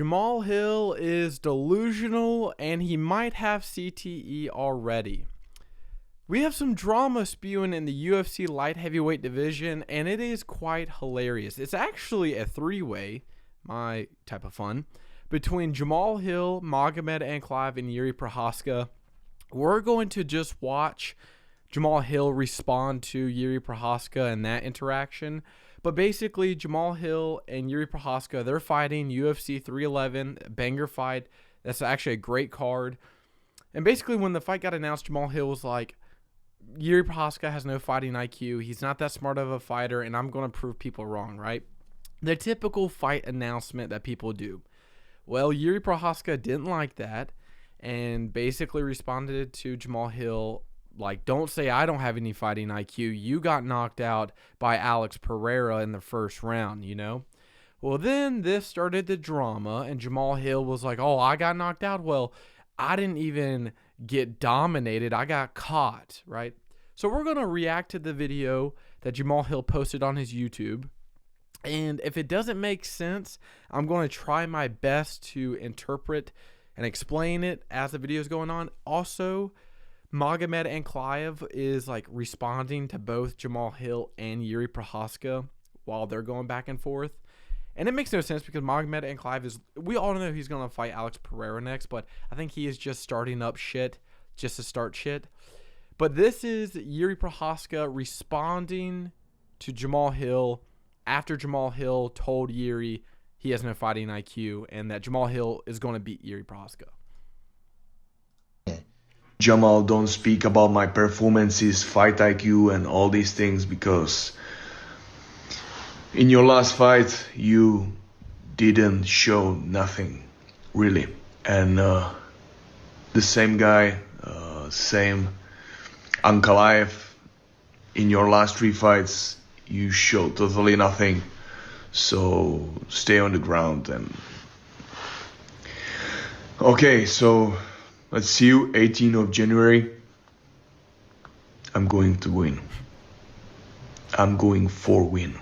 Jamahal Hill is delusional and he might have CTE already. We have some drama spewing in the UFC Light-Heavyweight division, and it is quite hilarious. It's actually a three-way, my type of fun, between Jamahal Hill, Magomed Ankalaev, and Jiri Prochazka. We're going to just watch Jamahal Hill respond to Jiri Prochazka and that interaction. But basically, Jamahal Hill and Jiri Prochazka, they're fighting UFC 311, banger fight. That's actually a great card. And basically, when the fight got announced, Jamahal Hill was like, Jiri Prochazka has no fighting IQ. He's not that smart of a fighter, and I'm going to prove people wrong, right? The typical fight announcement that people do. Well, Jiri Prochazka didn't like that and basically responded to Jamahal Hill like, don't say I don't have any fighting IQ. You got knocked out by Alex Pereira in the first round, you know? Well, then this started the drama, and Jamahal Hill was like, oh, I got knocked out? Well, I didn't even get dominated. I got caught, right? So we're going to react to the video that Jamahal Hill posted on his YouTube. And if it doesn't make sense, I'm going to try my best to interpret and explain it as the video is going on. Also, Magomed Ankalaev is like responding to both Jamahal Hill and Jiri Prochazka while they're going back and forth. And it makes no sense because Magomed Ankalaev is, we all know he's going to fight Alex Pereira next, but I think he is just starting up shit just to start shit. But this is Jiri Prochazka responding to Jamahal Hill after Jamahal Hill told Jiri he has no fighting IQ and that Jamahal Hill is going to beat Jiri Prochazka. Jamal, don't speak about my performances, fight IQ, and all these things because in your last fight you didn't show nothing, really. And the same guy, same Ankalaev, in your last three fights you showed totally nothing. So stay on the ground. And okay, so let's see you 18th of January. I'm going to win. I'm going for win.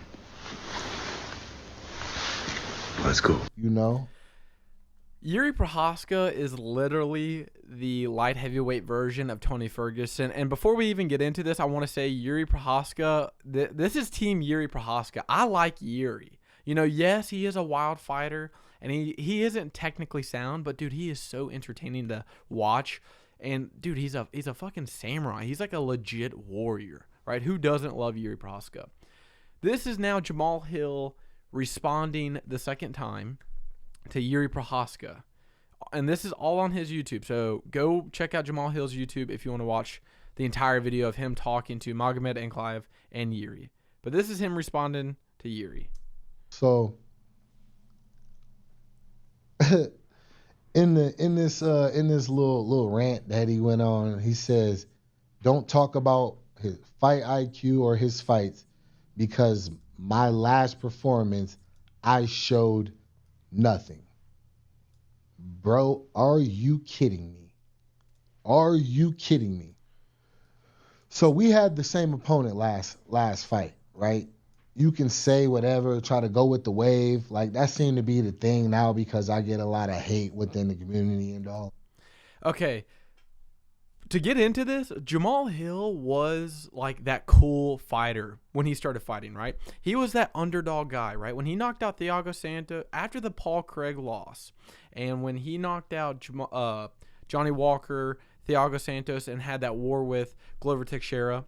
Let's go. You know? Jiri Prochazka is literally the light heavyweight version of Tony Ferguson. And before we even get into this, I want to say Jiri Prochazka, this is Team Jiri Prochazka. I like Jiri. You know, yes, he is a wild fighter, and he isn't technically sound, but, dude, he is so entertaining to watch. And, dude, he's a fucking samurai. He's like a legit warrior, right? Who doesn't love Jiri Prochazka? This is now Jamahal Hill responding the second time to Jiri Prochazka. And this is all on his YouTube. So go check out Jamahal Hill's YouTube if you want to watch the entire video of him talking to Magomed Ankalaev and Jiri. But this is him responding to Jiri. So in this little rant that he went on, he says, don't talk about his fight IQ or his fights because my last performance I showed nothing. Bro, are you kidding me? Are you kidding me? So we had the same opponent last fight, right? You can say whatever, try to go with the wave. Like, that seemed to be the thing now because I get a lot of hate within the community and all. Okay. To get into this, Jamahal Hill was like that cool fighter when he started fighting, right? He was that underdog guy, right? When he knocked out Thiago Santos after the Paul Craig loss, and when he knocked out Johnny Walker, Thiago Santos, and had that war with Glover Teixeira,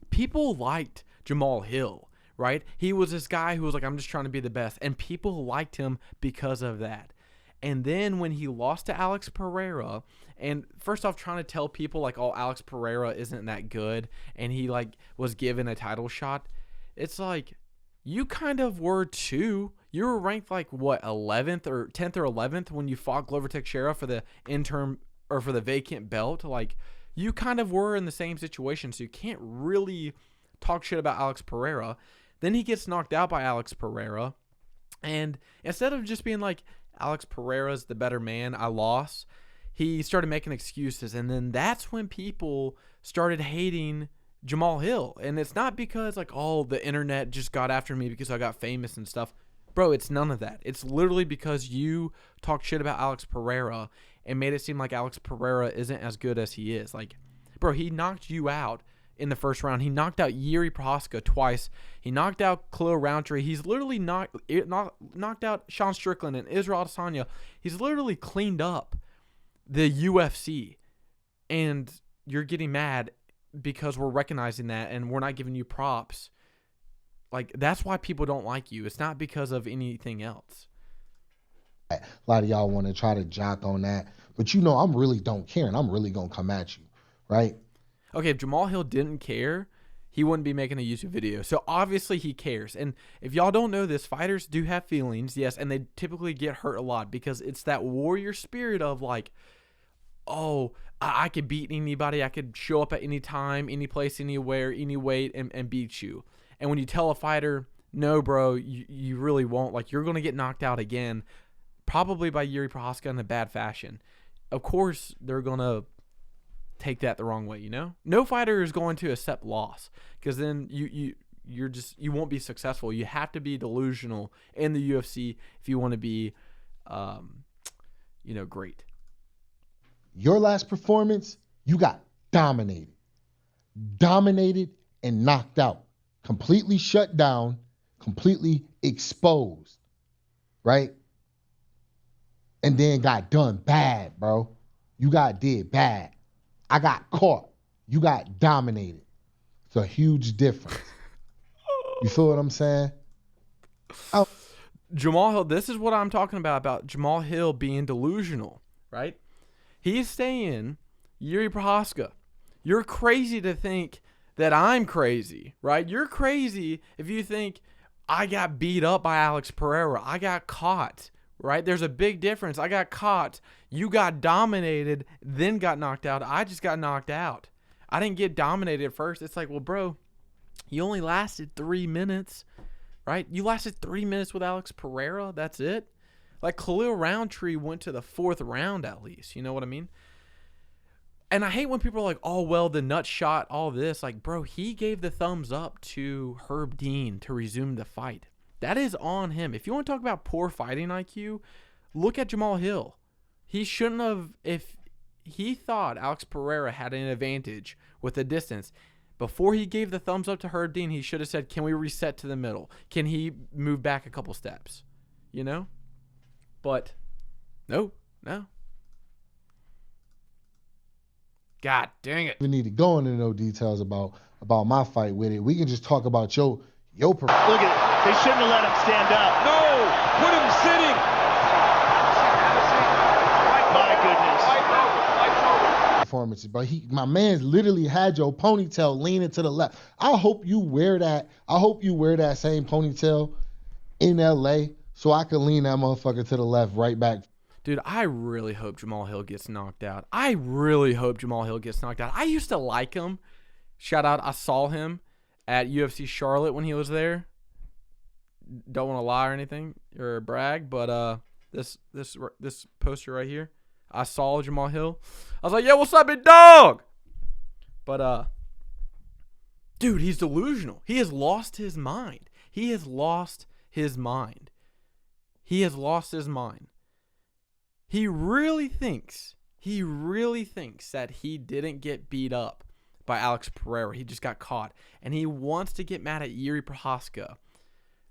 people liked Jamahal Hill, right? He was this guy who was like, I'm just trying to be the best, and people liked him because of that. And then when he lost to Alex Pereira, and first off trying to tell people like, oh, Alex Pereira isn't that good, and he like was given a title shot, it's like, you kind of were too. You were ranked like what, 11th or 10th or 11th when you fought Glover Teixeira for the interim or for the vacant belt. Like, you kind of were in the same situation, so you can't really talk shit about Alex Pereira. Then he gets knocked out by Alex Pereira, and instead of just being like, Alex Pereira's the better man, I lost, he started making excuses. And then that's when people started hating Jamahal Hill. And it's not because like, oh, the internet just got after me because I got famous and stuff. Bro, it's none of that. It's literally because you talked shit about Alex Pereira and made it seem like Alex Pereira isn't as good as he is. Like, bro, he knocked you out in the first round. He knocked out Jiri Prochazka twice. He knocked out Khalil Roundtree. He's literally knocked out Sean Strickland and Israel Adesanya. He's literally cleaned up the UFC. And you're getting mad because we're recognizing that and we're not giving you props. Like, that's why people don't like you. It's not because of anything else. A lot of y'all want to try to jock on that. But you know, I'm really don't care, and I'm really going to come at you, right? Okay, if Jamahal Hill didn't care, he wouldn't be making a YouTube video. So obviously he cares. And if y'all don't know this, fighters do have feelings, yes, and they typically get hurt a lot because it's that warrior spirit of like, oh, I could beat anybody. I could show up at any time, any place, anywhere, any weight, and beat you. And when you tell a fighter, no, bro, you really won't. Like, you're going to get knocked out again, probably by Jiri Prochazka in a bad fashion. Of course, they're going to take that the wrong way, you know? No fighter is going to accept loss because then you won't be successful. You have to be delusional in the UFC if you want to be, great. Your last performance, you got dominated and knocked out, completely shut down, completely exposed, right? And then got done bad, bro. You did bad. I got caught. You got dominated. It's a huge difference. You feel what I'm saying? Jamahal Hill, this is what I'm talking about Jamahal Hill being delusional, right? He's saying, Jiri Prochazka, you're crazy to think that I'm crazy, right? You're crazy if you think I got beat up by Alex Pereira. I got caught, right? There's a big difference. I got caught. You got dominated, then got knocked out. I just got knocked out. I didn't get dominated at first. It's like, well, bro, you only lasted 3 minutes, right? You lasted 3 minutes with Alex Pereira. That's it. Like, Khalil Roundtree went to the 4th round at least. You know what I mean? And I hate when people are like, oh, well, the nut shot, all this. Like, bro, he gave the thumbs up to Herb Dean to resume the fight. That is on him. If you want to talk about poor fighting IQ, look at Jamahal Hill. He shouldn't have, if he thought Alex Pereira had an advantage with the distance, before he gave the thumbs up to Herb Dean, he should have said, can we reset to the middle? Can he move back a couple steps? You know? But no. God dang it. We need to go into no details about my fight with it. We can just talk about your performance. Look at it. They shouldn't have let him stand up. No! Put him sitting! My goodness. Performances, but my man's literally had your ponytail leaning to the left. I hope you wear that same ponytail in LA so I can lean that motherfucker to the left right back. Dude, I really hope Jamahal Hill gets knocked out. I used to like him. Shout out, I saw him at UFC Charlotte when he was there. Don't want to lie or anything or brag, but this poster right here, I saw Jamahal Hill. I was like, yo, what's up, big dog? But dude, he's delusional. He has lost his mind. He really thinks that he didn't get beat up by Alex Pereira. He just got caught. And he wants to get mad at Jiri Prochazka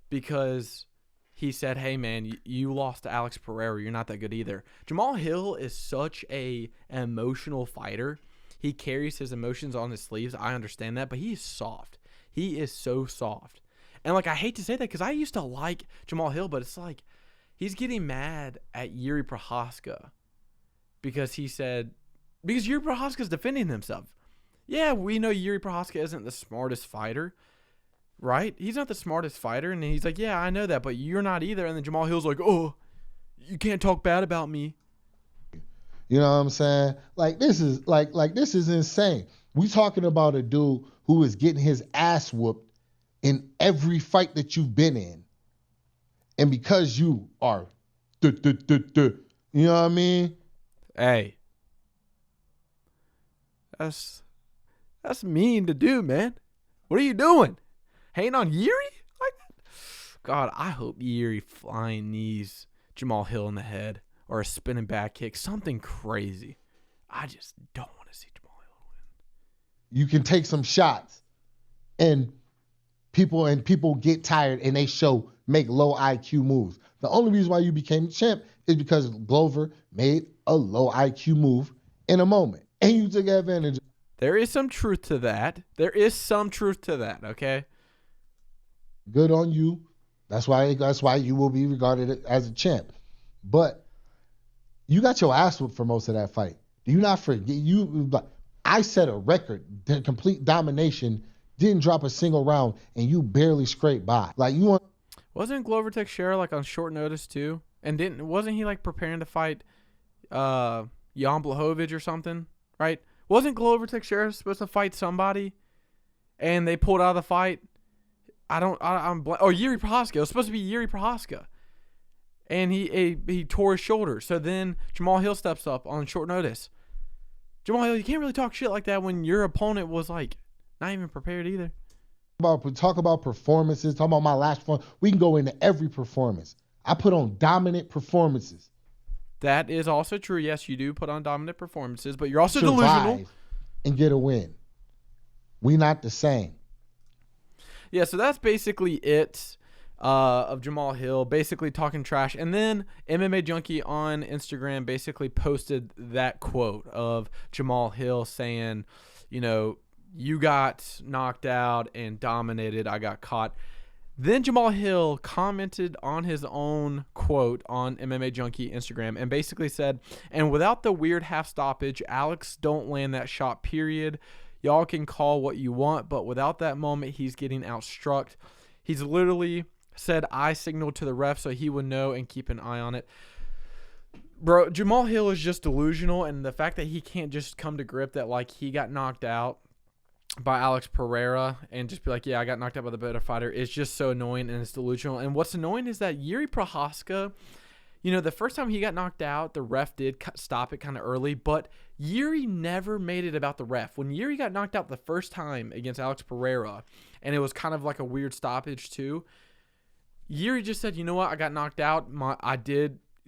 because he said, hey, man, you lost to Alex Pereira. You're not that good either. Jamahal Hill is such an emotional fighter. He carries his emotions on his sleeves. I understand that. But he is soft. He is so soft. And, like, I hate to say that because I used to like Jamahal Hill, but it's like he's getting mad at Jiri Prochazka because Jiri Prochazka is defending himself. Yeah, we know Jiri Prochazka isn't the smartest fighter, right? He's not the smartest fighter, and he's like, yeah, I know that, but you're not either. And then Jamahal Hill's like, oh, you can't talk bad about me. You know what I'm saying? Like, this is this is insane. We talking about a dude who is getting his ass whooped in every fight that you've been in. And because you are, you know what I mean? Hey, that's mean to do, man. What are you doing? Hating on Jiri like that? God, I hope Jiri flying knees Jamahal Hill in the head or a spinning back kick, something crazy. I just don't want to see Jamahal Hill win. You can take some shots, and people get tired and they make low IQ moves. The only reason why you became champ is because Glover made a low IQ move in a moment, and you took advantage. There is some truth to that. Okay. Good on you. That's why you will be regarded as a champ. But you got your ass whooped for most of that fight. Do you not forget? I set a record, the complete domination, didn't drop a single round, and you barely scraped by. Wasn't Glover Teixeira like on short notice too? And wasn't he like preparing to fight Jan Blachowicz or something? Right? Wasn't Glover Teixeira supposed to fight somebody, and they pulled out of the fight? Jiri Procházka. It was supposed to be Jiri Procházka, and he tore his shoulder. So then Jamahal Hill steps up on short notice. Jamahal Hill, you can't really talk shit like that when your opponent was like not even prepared either. Talk about performances. Talk about my last one. We can go into every performance. I put on dominant performances. That is also true. Yes, you do put on dominant performances, but you're also delusional. And get a win. We not the same. Yeah, so that's basically it of Jamahal Hill, basically talking trash. And then MMA Junkie on Instagram basically posted that quote of Jamahal Hill saying, you got knocked out and dominated. I got caught. Then Jamahal Hill commented on his own quote on MMA Junkie Instagram and basically said, and without the weird half stoppage, Alex don't land that shot, period. Y'all can call what you want, but without that moment, he's getting outstruck. He's literally said I signaled to the ref so he would know and keep an eye on it. Bro, Jamahal Hill is just delusional, and the fact that he can't just come to grip that like he got knocked out by Alex Pereira and just be like, yeah, I got knocked out by the better fighter is just so annoying, and it's delusional. And what's annoying is that Jiri Prochazka, the first time he got knocked out, the ref did stop it kind of early, but Jiri never made it about the ref. When Jiri got knocked out the first time against Alex Pereira, and it was kind of like a weird stoppage too, Jiri just said, you know what, I got knocked out.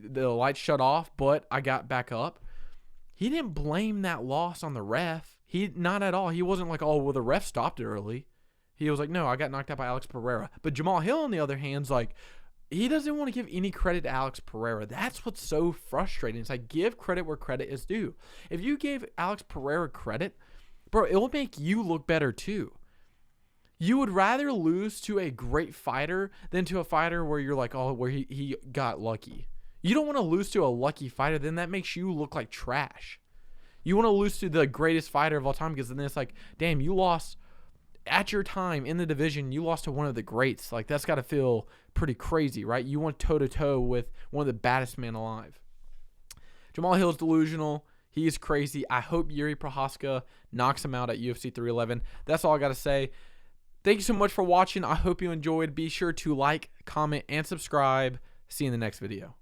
The lights shut off, but I got back up. He didn't blame that loss on the ref. Not at all. He wasn't like, oh, well, the ref stopped it early. He was like, no, I got knocked out by Alex Pereira. But Jamahal Hill, on the other hand, is like, he doesn't want to give any credit to Alex Pereira. That's what's so frustrating. It's like, give credit where credit is due. If you gave Alex Pereira credit, bro, it will make you look better too. You would rather lose to a great fighter than to a fighter where you're like, oh, where he got lucky. You don't want to lose to a lucky fighter. Then that makes you look like trash. You want to lose to the greatest fighter of all time because then it's like, damn, you lost at your time in the division. You lost to one of the greats. Like, that's got to feel pretty crazy, right? You went toe-to-toe with one of the baddest men alive. Jamahal Hill's delusional. He is crazy. I hope Jiri Prochazka knocks him out at UFC 311. That's all I got to say. Thank you so much for watching. I hope you enjoyed. Be sure to like, comment, and subscribe. See you in the next video.